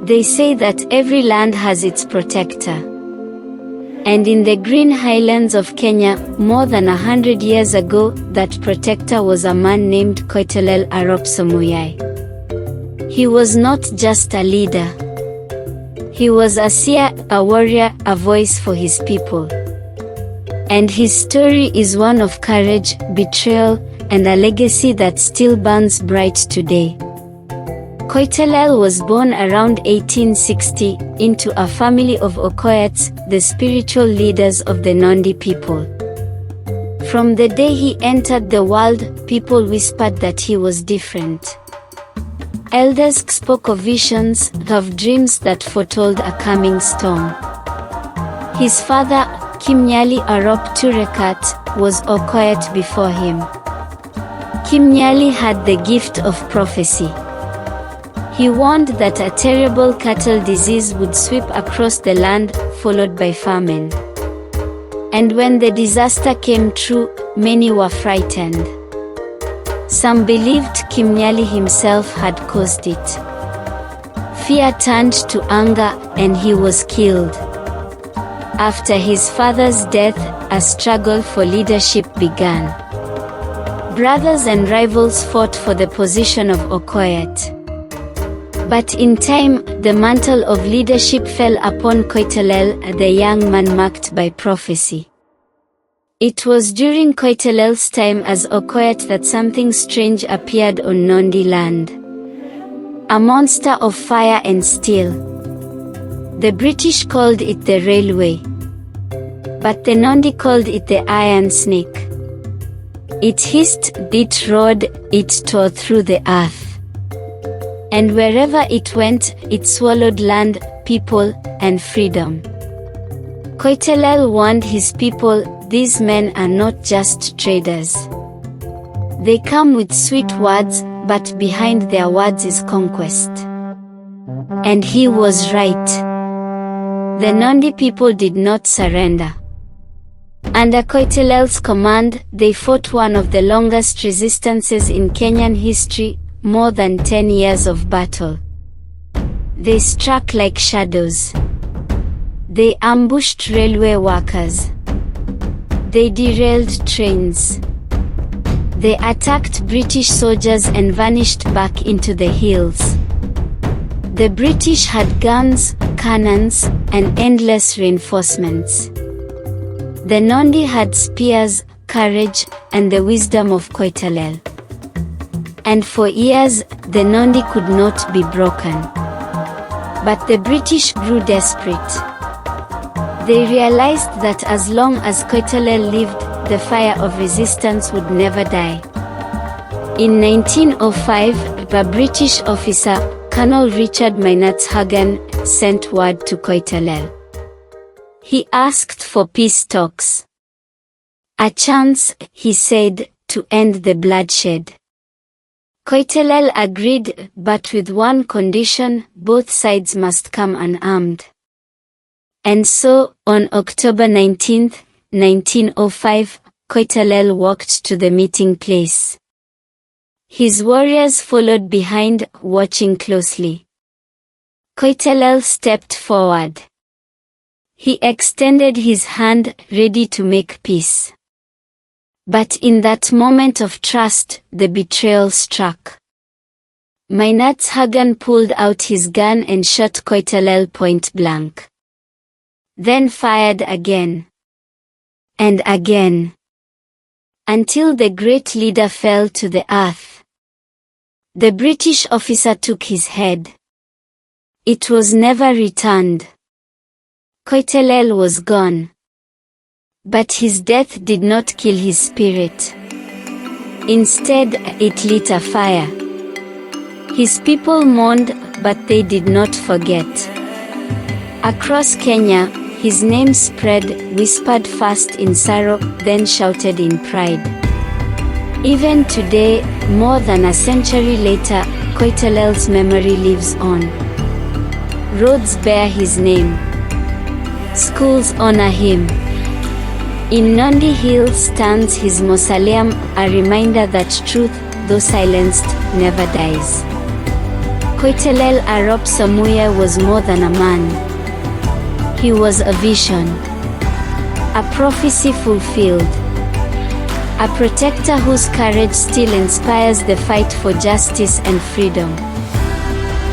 They say that every land has its protector. And in the green highlands of Kenya, more than 100 years ago, that protector was a man named Koitalel Arap Samoei. He was not just a leader. He was a seer, a warrior, a voice for his people. And his story is one of courage, betrayal, and a legacy that still burns bright today. Koitalel was born around 1860 into a family of Orkoiyots, the spiritual leaders of the Nandi people. From the day he entered the world, people whispered that he was different. Elders spoke of visions, of dreams that foretold a coming storm. His father, Colonial Arap Samoei, was Orkoiyot before him. Colonial had the gift of prophecy. He warned that a terrible cattle disease would sweep across the land, followed by famine. And when the disaster came true, many were frightened. Some believed Colonial himself had caused it. Fear turned to anger, and he was killed. After his father's death, a struggle for leadership began. Brothers and rivals fought for the position of Orkoiyot. But in time, the mantle of leadership fell upon Koitalel, the young man marked by prophecy. It was during Koitalel's time as Orkoiyot that something strange appeared on Nandi land. A monster of fire and steel. The British called it the railway. But the Nandi called it the iron snake. It hissed, it roared, it tore through the earth. And wherever it went, it swallowed land, people, and freedom. Koitalel warned his people, these men are not just traders. They come with sweet words, but behind their words is conquest. And he was right. The Nandi people did not surrender. Under Koitalel's command, they fought one of the longest resistances in Kenyan history, more than 10 years of battle. They struck like shadows. They ambushed railway workers. They derailed trains. They attacked British soldiers and vanished back into the hills. The British had guns, cannons, and endless reinforcements. The Nandi had spears, courage, and the wisdom of Koitalel. And for years, the Nandi could not be broken. But the British grew desperate. They realized that as long as Koitalel lived, the fire of resistance would never die. In 1905, a British officer, Colonel Richard Hagan, sent word to Koitalel. He asked for peace talks. A chance, he said, to end the bloodshed. Koitalel agreed, but with one condition: both sides must come unarmed. And so, on October 19, 1905, Koitalel walked to the meeting place. His warriors followed behind, watching closely. Koitalel stepped forward. He extended his hand, ready to make peace. But in that moment of trust, the betrayal struck. Hagan pulled out his gun and shot Koitalel point blank. Then fired again. And again. Until the great leader fell to the earth. The British officer took his head. It was never returned. Koitalel was gone. But his death did not kill his spirit. Instead, it lit a fire. His people mourned, but they did not forget. Across Kenya, his name spread, whispered first in sorrow, then shouted in pride. Even today, more than a century later, Koitalel's memory lives on. Roads bear his name. Schools honor him. In Nandi Hills stands his mausoleum, a reminder that truth, though silenced, never dies. Koitalel Arap Samoei was more than a man. He was a vision, a prophecy fulfilled, a protector whose courage still inspires the fight for justice and freedom.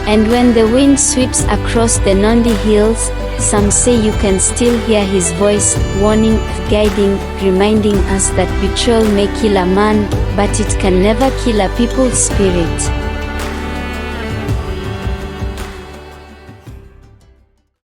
And when the wind sweeps across the Nandi Hills, some say you can still hear his voice, warning, guiding, reminding us that betrayal may kill a man, but it can never kill a people's spirit.